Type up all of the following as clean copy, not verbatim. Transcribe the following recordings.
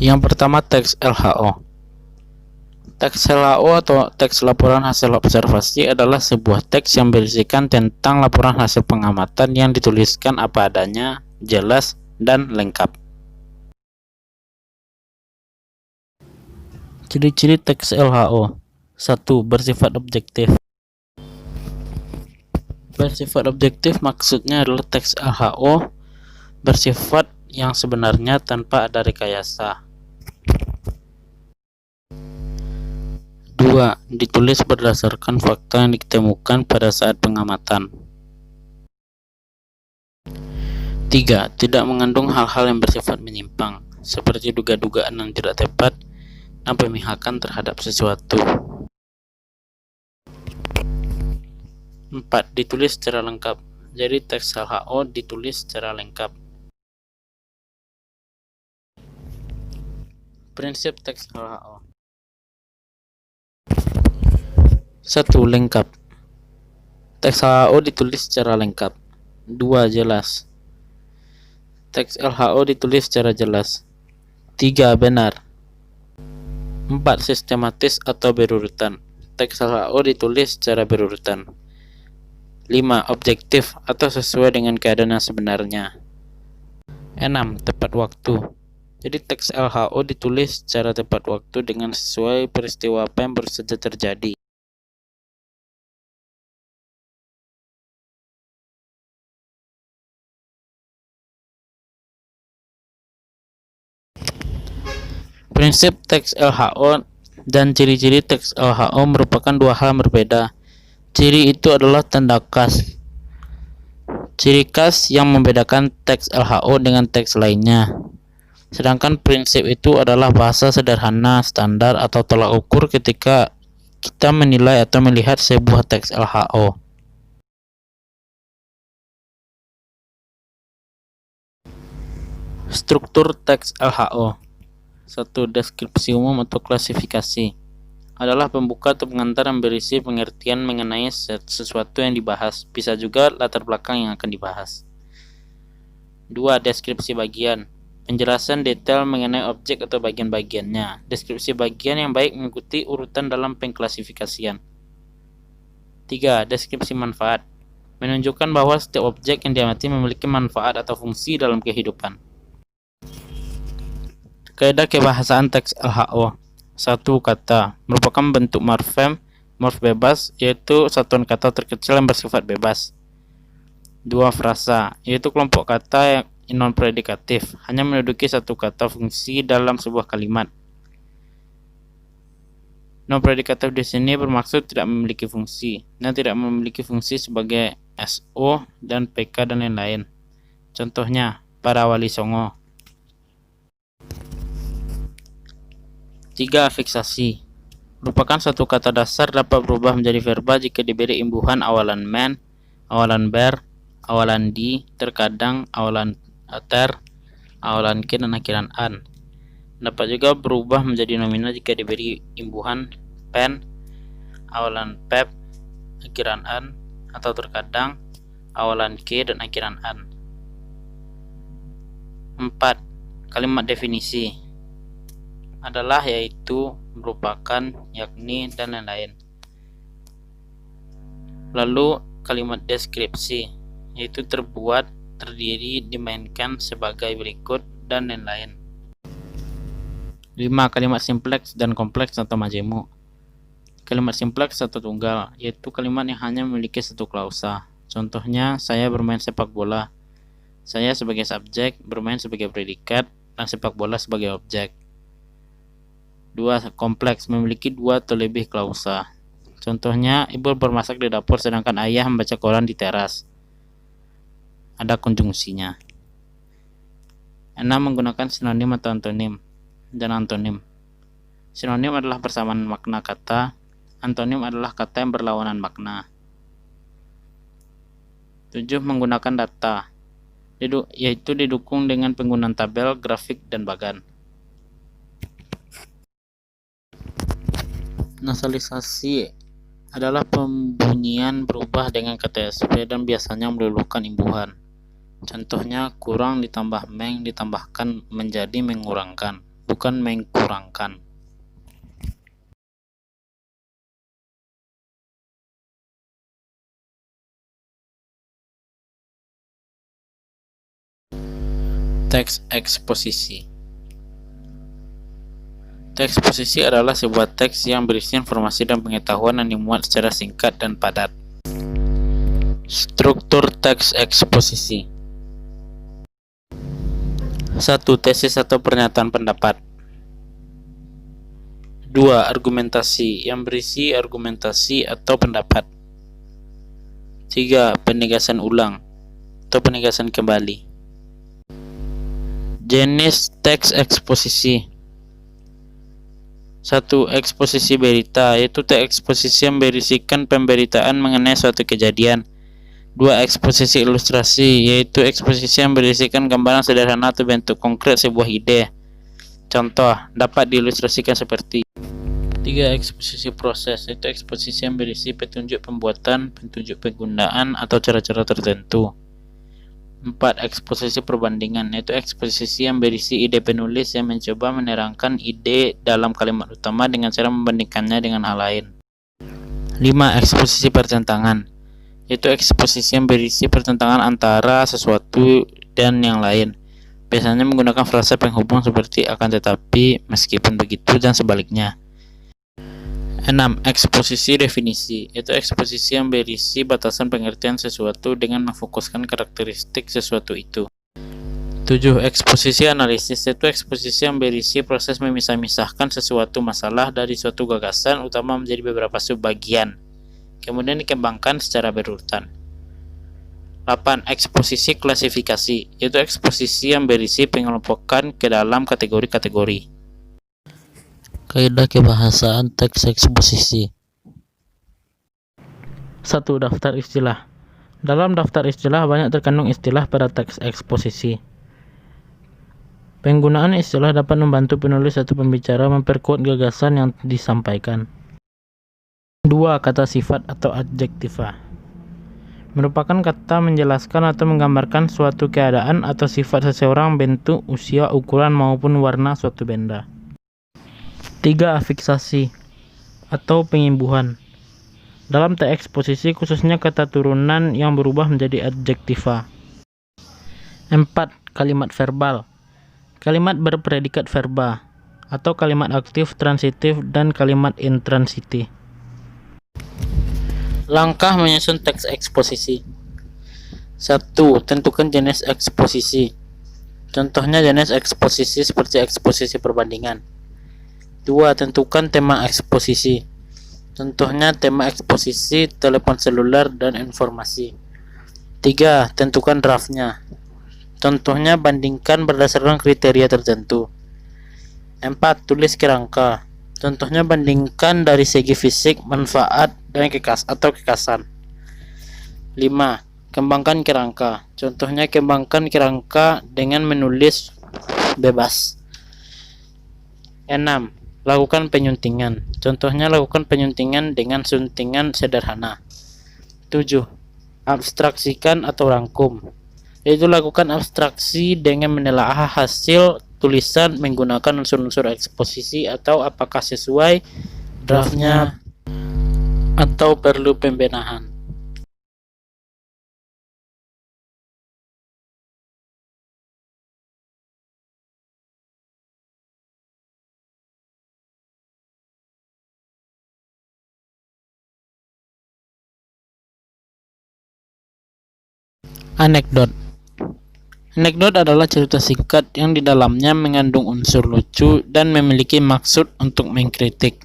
Yang pertama, teks LHO. Teks LHO atau teks laporan hasil observasi adalah sebuah teks yang berisikan tentang laporan hasil pengamatan yang dituliskan apa adanya, jelas, dan lengkap. Ciri-ciri teks LHO. 1. Bersifat objektif. Bersifat objektif maksudnya adalah teks LHO bersifat yang sebenarnya tanpa ada rekayasa. 2. Ditulis berdasarkan fakta yang ditemukan pada saat pengamatan. 3. Tidak mengandung hal-hal yang bersifat menyimpang, seperti duga-dugaan yang tidak tepat dan pemihakan terhadap sesuatu. 4. Ditulis secara lengkap. Jadi teks LHO ditulis secara lengkap. Prinsip teks LHO. 1. Lengkap. Teks LHO ditulis secara lengkap. 2. Jelas. Teks LHO ditulis secara jelas. 3. Benar. 4. Sistematis atau berurutan. Teks LHO ditulis secara berurutan. 5. Objektif atau sesuai dengan keadaan yang sebenarnya. 6. Tepat waktu. Jadi teks LHO ditulis secara tepat waktu dengan sesuai peristiwa apa yang baru saja terjadi. Prinsip teks LHO dan ciri-ciri teks LHO merupakan dua hal berbeda. Ciri itu adalah tanda khas. Ciri khas yang membedakan teks LHO dengan teks lainnya. Sedangkan prinsip itu adalah bahasa sederhana, standar, atau tolak ukur ketika kita menilai atau melihat sebuah teks LHO. Struktur teks LHO. 1. Deskripsi umum atau klasifikasi adalah pembuka atau pengantar yang berisi pengertian mengenai sesuatu yang dibahas, bisa juga latar belakang yang akan dibahas. 2. Deskripsi bagian, penjelasan detail mengenai objek atau bagian-bagiannya. Deskripsi bagian yang baik mengikuti urutan dalam pengklasifikasian. 3. Deskripsi manfaat, menunjukkan bahwa setiap objek yang diamati memiliki manfaat atau fungsi dalam kehidupan. Kaidah kebahasaan teks LHO. 1. Kata merupakan bentuk morfem, morf bebas, yaitu satuan kata terkecil yang bersifat bebas. 2. Frasa, yaitu kelompok kata yang non-predikatif, hanya menduduki satu kata fungsi dalam sebuah kalimat. Non-predikatif di sini bermaksud tidak memiliki fungsi, dan tidak memiliki fungsi sebagai SO dan PK dan lain-lain. Contohnya, para wali songo. 3. Fiksasi, merupakan satu kata dasar dapat berubah menjadi verba jika diberi imbuhan awalan man, awalan ber, awalan di, terkadang awalan ter, awalan ke, dan akhiran an. Dapat juga berubah menjadi nominal jika diberi imbuhan pen, awalan pep, akhiran an, atau terkadang awalan ke dan akhiran an. 4. Kalimat definisi adalah yaitu, merupakan, yakni, dan lain-lain. Lalu kalimat deskripsi, yaitu terbuat, terdiri, dimainkan sebagai berikut, dan lain-lain. 5. Kalimat simpleks dan kompleks atau majemuk. Kalimat simpleks atau tunggal, yaitu kalimat yang hanya memiliki satu klausa. Contohnya, saya bermain sepak bola. Saya sebagai subjek, bermain sebagai predikat, dan sepak bola sebagai objek. 2. Kompleks, memiliki dua atau lebih klausa. Contohnya, ibu bermasak di dapur sedangkan ayah membaca koran di teras. Ada konjungsinya. 6. Menggunakan sinonim atau antonim dan antonim. Sinonim adalah persamaan makna kata, antonim adalah kata yang berlawanan makna. 7. Menggunakan data, yaitu didukung dengan penggunaan tabel, grafik, dan bagan. Nasalisasi adalah pembunyian berubah dengan kata SP dan biasanya meluluhkan imbuhan. Contohnya, kurang ditambah meng ditambahkan menjadi mengurangkan. bukan mengkurangkan. Teks eksposisi. Teks eksposisi adalah sebuah teks yang berisi informasi dan pengetahuan yang dimuat secara singkat dan padat. Struktur teks eksposisi. 1. Tesis atau pernyataan pendapat. 2. Argumentasi yang berisi argumentasi atau pendapat. 3. Penegasan ulang atau penegasan kembali. Jenis teks eksposisi. 1. Eksposisi berita, yaitu teks eksposisi yang berisikan pemberitaan mengenai suatu kejadian. 2. Eksposisi ilustrasi, yaitu eksposisi yang berisikan gambaran sederhana atau bentuk konkret sebuah ide. Contoh dapat diilustrasikan seperti. 3. Eksposisi proses, yaitu eksposisi yang berisi petunjuk pembuatan, petunjuk penggunaan, atau cara-cara tertentu. 4. Eksposisi perbandingan, yaitu eksposisi yang berisi ide penulis yang mencoba menerangkan ide dalam kalimat utama dengan cara membandingkannya dengan hal lain. 5. Eksposisi pertentangan, yaitu eksposisi yang berisi pertentangan antara sesuatu dan yang lain, biasanya menggunakan frasa penghubung seperti akan tetapi, meskipun begitu, dan sebaliknya. 6. Eksposisi definisi, yaitu eksposisi yang berisi batasan pengertian sesuatu dengan memfokuskan karakteristik sesuatu itu. 7. Eksposisi analisis, yaitu eksposisi yang berisi proses memisah-misahkan sesuatu masalah dari suatu gagasan utama menjadi beberapa subbagian, kemudian dikembangkan secara berurutan. 8. Eksposisi klasifikasi, yaitu eksposisi yang berisi pengelompokan ke dalam kategori-kategori. Kaidah kebahasaan teks eksposisi. 1. Daftar istilah. Dalam daftar istilah banyak terkandung istilah pada teks eksposisi. Penggunaan istilah dapat membantu penulis atau pembicara memperkuat gagasan yang disampaikan. 2. Kata sifat atau adjektiva. Merupakan kata menjelaskan atau menggambarkan suatu keadaan atau sifat seseorang, bentuk, usia, ukuran, maupun warna suatu benda. 3. Afiksasi atau pengimbuhan. Dalam teks eksposisi khususnya kata turunan yang berubah menjadi adjektiva. 4. Kalimat verbal. Kalimat berpredikat verba atau kalimat aktif, transitif, dan kalimat intransitif. Langkah menyusun teks eksposisi. 1. Tentukan jenis eksposisi. Contohnya jenis eksposisi seperti eksposisi perbandingan. 2. Tentukan tema eksposisi. Contohnya tema eksposisi telepon seluler dan informasi. 3. Tentukan draftnya. Contohnya bandingkan berdasarkan kriteria tertentu. 4. Tulis kerangka. Contohnya bandingkan dari segi fisik, manfaat, dan kekasan. 5. Kembangkan kerangka. Contohnya kembangkan kerangka dengan menulis bebas. 6. Lakukan penyuntingan. Contohnya lakukan penyuntingan dengan suntingan sederhana. 7. Abstraksikan atau rangkum, yaitu lakukan abstraksi dengan menelaah hasil tulisan menggunakan unsur-unsur eksposisi atau apakah sesuai draftnya atau perlu pembenahan. Anekdot. Anekdot adalah cerita singkat yang di dalamnya mengandung unsur lucu dan memiliki maksud untuk mengkritik.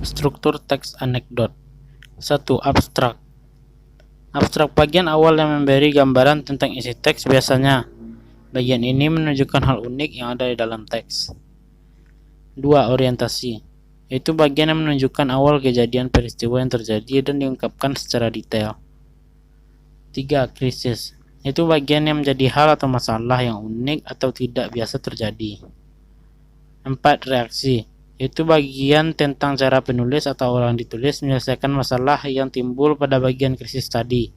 Struktur teks anekdot. 1. Abstrak. Abstrak bagian awal yang memberi gambaran tentang isi teks biasanya. Bagian ini menunjukkan hal unik yang ada di dalam teks. 2. Orientasi, yaitu bagian yang menunjukkan awal kejadian peristiwa yang terjadi dan diungkapkan secara detail. 3. Krisis, yaitu bagian yang menjadi hal atau masalah yang unik atau tidak biasa terjadi. 4. Reaksi, yaitu bagian tentang cara penulis atau orang ditulis menyelesaikan masalah yang timbul pada bagian krisis tadi.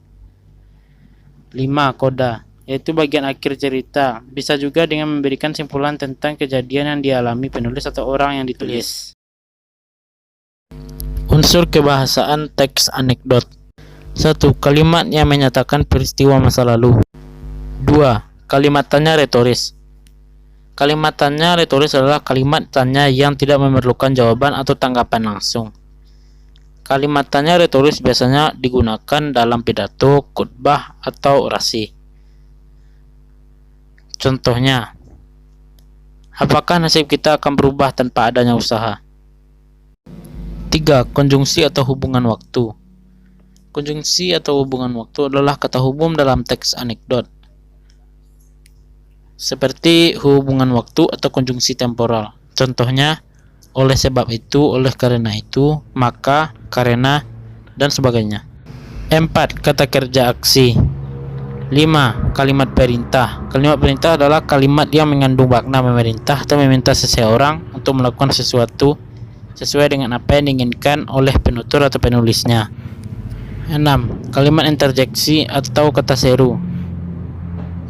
5. Koda, yaitu bagian akhir cerita. Bisa juga dengan memberikan simpulan tentang kejadian yang dialami penulis atau orang yang ditulis. Unsur kebahasaan teks anekdot. 1. Kalimat yang menyatakan peristiwa masa lalu. 2. Kalimat tanya retoris. Kalimat tanya retoris adalah kalimat tanya yang tidak memerlukan jawaban atau tanggapan langsung. Kalimat tanya retoris biasanya digunakan dalam pidato, khutbah, atau orasi. Contohnya, apakah nasib kita akan berubah tanpa adanya usaha? 3. Konjungsi atau hubungan waktu. Konjungsi atau hubungan waktu adalah kata hubung dalam teks anekdot, seperti hubungan waktu atau konjungsi temporal. Contohnya, oleh sebab itu, oleh karena itu, maka, karena, dan sebagainya. 4. Kata kerja aksi. 5. Kalimat perintah. Kalimat perintah adalah kalimat yang mengandung makna memerintah atau meminta seseorang untuk melakukan sesuatu sesuai dengan apa yang diinginkan oleh penutur atau penulisnya. 6. Kalimat interjeksi atau kata seru.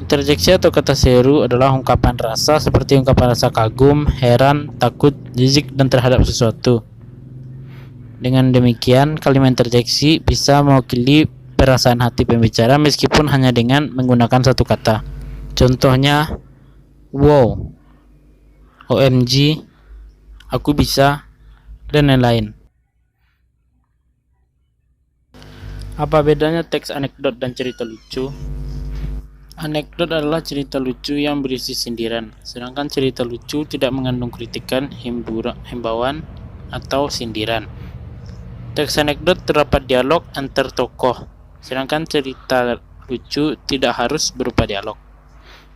Interjeksi atau kata seru adalah ungkapan rasa seperti ungkapan rasa kagum, heran, takut, jijik, dan terhadap sesuatu. Dengan demikian, kalimat interjeksi bisa mewakili perasaan hati pembicara meskipun hanya dengan menggunakan satu kata. Contohnya, wow, OMG, aku bisa, dan lain-lain. Apa bedanya teks anekdot dan cerita lucu? Anekdot adalah cerita lucu yang berisi sindiran, sedangkan cerita lucu tidak mengandung kritikan, himbauan, atau sindiran. Teks anekdot terdapat dialog antar tokoh, sedangkan cerita lucu tidak harus berupa dialog.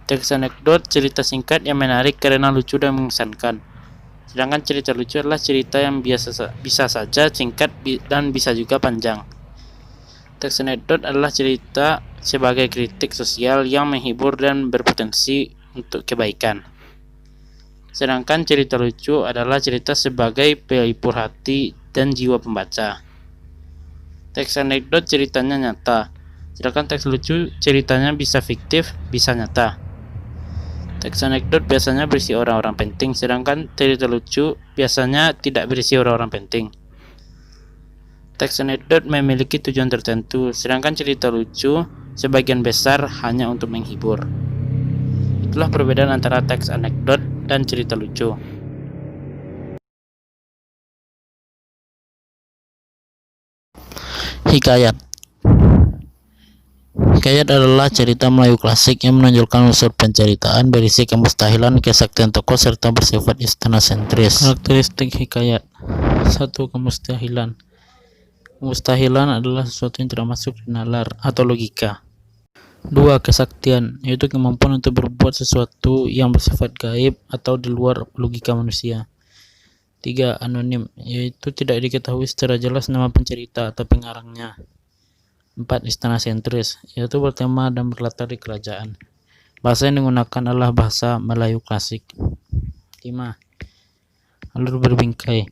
Teks anekdot cerita singkat yang menarik karena lucu dan mengesankan, sedangkan cerita lucu adalah cerita yang bisa saja singkat dan bisa juga panjang. Teks anekdot adalah cerita sebagai kritik sosial yang menghibur dan berpotensi untuk kebaikan. Sedangkan cerita lucu adalah cerita sebagai pelipur hati dan jiwa pembaca. Teks anekdot ceritanya nyata, sedangkan teks lucu ceritanya bisa fiktif, bisa nyata. Teks anekdot biasanya berisi orang-orang penting, sedangkan cerita lucu biasanya tidak berisi orang-orang penting. Teks anekdot memiliki tujuan tertentu, sedangkan cerita lucu sebagian besar hanya untuk menghibur. Itulah perbedaan antara teks anekdot dan cerita lucu. Hikayat. Hikayat adalah cerita Melayu klasik yang menonjolkan unsur penceritaan, berisi kemustahilan, kesaktian tokoh, serta bersifat istana sentris. Karakteristik hikayat. 1. Kemustahilan. Kemustahilan adalah sesuatu yang tidak masuk di nalar atau logika. 2. Kesaktian, yaitu kemampuan untuk berbuat sesuatu yang bersifat gaib atau di luar logika manusia. 3. Anonim, yaitu tidak diketahui secara jelas nama pencerita atau pengarangnya. 4. Istana sentris, yaitu bertema dan berlatar di kerajaan. Bahasa yang digunakan adalah bahasa Melayu klasik. 5. Alur berbingkai.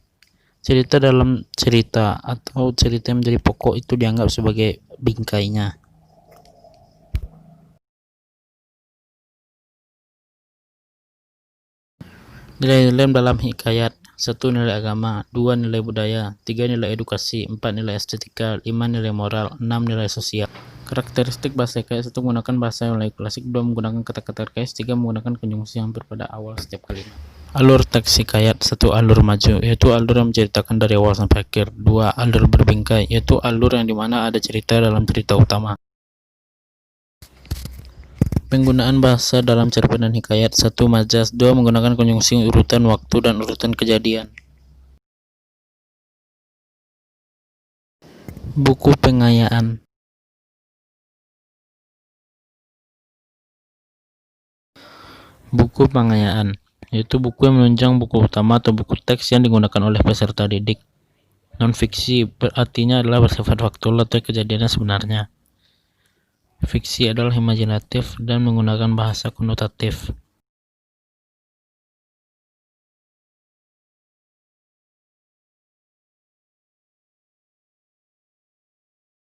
Cerita dalam cerita atau cerita yang menjadi pokok itu dianggap sebagai bingkainya. Nilai-nilai dalam hikayat. 1. Nilai agama. 2. Nilai budaya. 3. Nilai edukasi. 4. Nilai estetika. 5. Nilai moral. 6. Nilai sosial. Karakteristik bahasa hikayat. 1. Menggunakan bahasa Melayu klasik. 2. Menggunakan kata-kata terkait. 3. Menggunakan konjungsi hampir pada awal setiap kalimat. Alur teks hikayat. 1. Alur maju, yaitu alur yang menceritakan dari awal sampai akhir. 2. Alur berbingkai, yaitu alur yang dimana ada cerita dalam cerita utama. Penggunaan bahasa dalam cerpen dan hikayat. 1. Majas. 2. Menggunakan konjungsi urutan waktu dan urutan kejadian. Buku pengayaan. Buku pengayaan, yaitu buku yang menunjang buku utama atau buku teks yang digunakan oleh peserta didik. Non-fiksi artinya adalah bersifat faktual atau kejadian sebenarnya. Fiksi adalah imajinatif dan menggunakan bahasa konotatif.